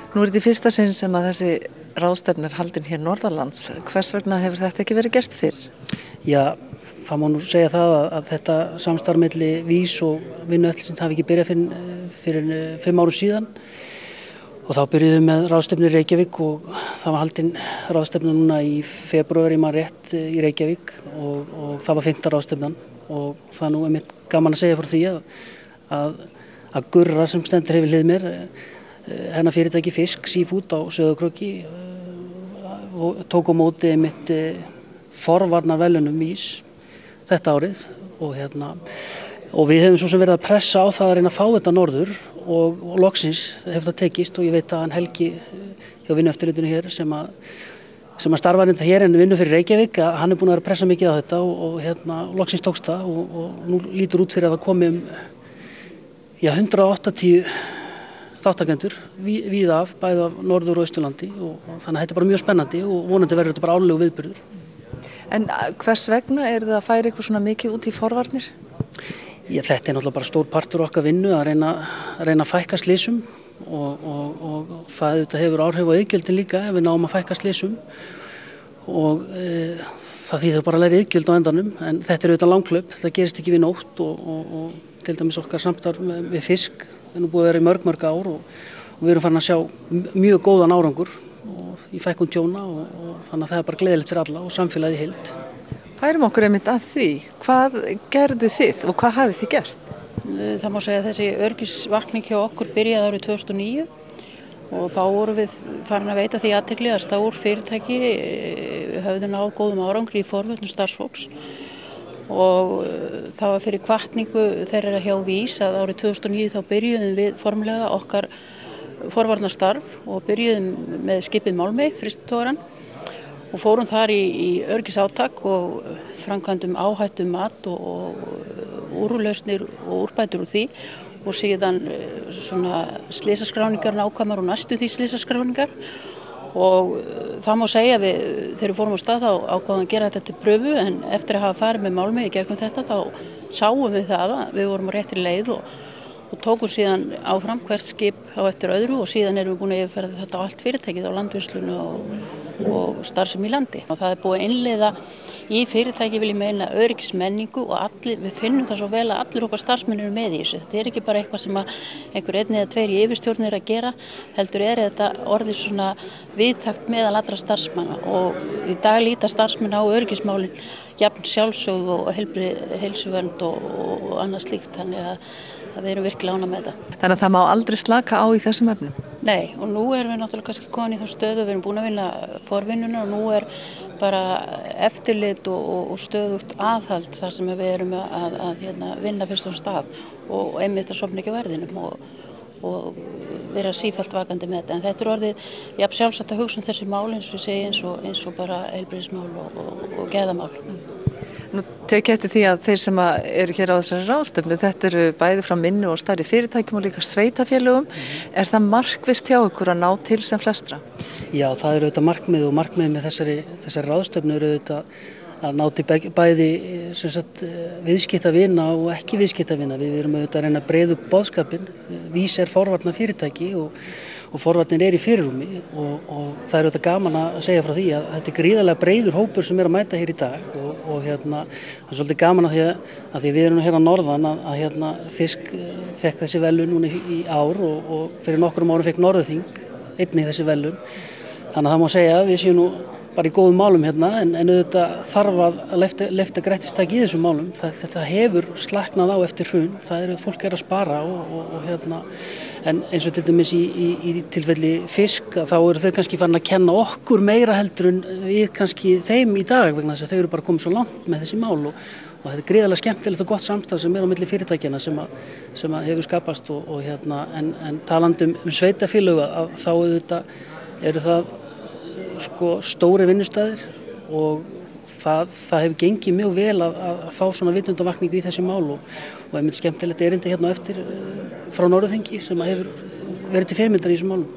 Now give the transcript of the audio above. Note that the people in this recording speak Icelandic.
Nú þetta í fyrsta sinn sem að þessi ráðstefna haldin hér norðanlands. Hvers vegna hefur þetta ekki verið gert fyrr? Já, það má nú segja það að þetta samstarf milli VÍS og Vinnueftirlitsins hafi ekki byrjað fyrir 5 árum síðan. Og þá byrjuðum við með ráðstefnu í Reykjavík og það var haldin ráðstefna núna í febrúar rétt í Reykjavík og það var 5. ráðstefnan og það er nú einmitt gaman að segja frá því að Gurra sem stendur hefur hlið mér, hennar fyrirtæki Fisk, Seafood á Sauðárkróki og tók á móti einmitt forvarnarverðlaunum VÍS þetta árið og við hefum svo sem verið að pressa á það að reyna að fá þetta norður og loksins hefur það tekist og ég veit að hann Helgi hjá Vinnueftirlitinu hér sem að starfa þetta hér en vinnur fyrir Reykjavík að hann búinn að vera að pressa mikið á þetta og loksins tókst það og nú lítur út fyrir að það komi 180 þáttakendur víða af bæði af Norður- og Austurlandi og þannig að þetta er bara mjög spennandi og vonandi verður þetta bara árlegur viðburður. En hvers vegna það að færa ykkur svona mikið út í forvarnir? Já, þetta er náttúrulega bara stór partur okkar vinnu að reyna að fækka slysum og það hefur áhrif á iðgjöldin líka ef við náum að fækka slysum og það þýðir bara að læra iðgjöld á endanum en þetta er auðvitað langhlaup, það gerist ekki við nótt og til dæmis okkar samstarf við Fisk er nú búið að vera í mörg ár og við erum farin að sjá mjög góðan árangur í fækkun tjóna og þannig að það er bara gleðilegt fyrir alla og samfélagið í heild. Færum okkur einmitt að því. Hvað gerðu þið og hvað hafið þið gert? Það má segja að þessi öryggisvakning hjá okkur byrjaði árið 2009 og þá vorum við farin að veita því athygli að stór fyrirtæki höfðu náð góðum árangri í forvörnum starfsfólks og það var fyrir hvatningu þeirra hjá VÍS að árið 2009 þá byrjuðum við formlega okkar forvarnarstarf og byrjuðum með skipið Málmey, frystitogarann og fórum þar í öryggisátak og framkvæmdum áhættumat og úrlausnir og úrbætur úr því og síðan svona slysaskráningar nákvæmar og næstu því slysaskráningar og það má segja þegar við fórum á stað þá ákváðum að gera þetta til pröfu en eftir að hafa farið með Málmey í gegnum þetta þá sáum við það að við vorum á réttri leið og tókum síðan áfram hvert skip á eftir öðru og síðan erum við búin að yfirferða þetta á allt fyrirtækið á landvinnsluna og starfsemi í landi. Og það er búið að innleiða í fyrirtæki vil ég meina öryggismenningu og við finnum það svo vel að allir okkar starfsmenn eru með í þessu. Þetta er ekki bara eitthvað sem einhver 1 eða 2 í yfirstjórn er að gera, heldur er þetta orðið svona viðtækt meðal allra starfsmanna og í dag líta starfsmenn á öryggismálin jafn sjálfsögð og heilsuvernd og annað slíkt þannig að við erum virkilega ánægð með þetta. Þannig að það má aldrei slaka á í þessum efnum? Nei, og nú erum við náttúrulega kannski komin í þá stöðu, við erum búin að vinna forvinnuna og nú er bara eftirlit og stöðugt aðhald þar sem við erum að vinna fyrst á stað og einmitt að sofna ekki á verðinum og vera sífellt vakandi með þetta. En þetta er orðið jafn sjálfsagt að hugsa þessi mál eins og ég segi eins og bara heilbrigðismál og geðamál. Nú tek ég eftir því að þeir sem eru hér á þessari ráðstefnu, þetta eru bæði frá minni og stærri fyrirtækjum og líka sveitafélögum. Er það markvisst hjá ykkur að ná til sem flestra? Já, það eru auðvitað markmið með þessari ráðstefnu eru auðvitað að ná til bæði viðskiptavina og ekki viðskiptavina. Við erum auðvitað að reyna að breiða upp boðskapinn. VÍS er forvarnarfyrirtæki og forvarnir er í fyrirrúmi og það er auðvitað gaman að segja frá því að þetta er gríðarlega breiður hópur sem er að mæta hér í dag og það er svolítið gaman að því við erum hérna norðan að Fisk fekk þessi verðlaun núna í ár og fyrir nokkrum árum fekk Norðurþing einnig þessi verðlaun. Þannig að það má segja að við séum nú bara í góðum málum hérna en auðvitað þarf að leyfta grættistaki í þessum málum. Þetta hefur slaknað á eftir hrun, fólk er að spara en eins og til dæmis í tilfelli Fisk þá eru þau kannski farin að kenna okkur meira heldur en við kannski þeim í dag vegna þess að þau eru bara komið svo langt með þessi mál og þetta er gríðarlega skemmtilegt og gott samstarf sem er á milli fyrirtækjanna sem hefur skapast en talandi um sveitafélög að þá auðvitað eru það stóri vinnustæðir og það hefur gengið mjög vel að fá svona vitundavakningu í þessi mál og einmitt skemmtilegt erindi hérna á eftir frá Norðurþingi sem hefur verið til fyrirmyndar í þessum málum.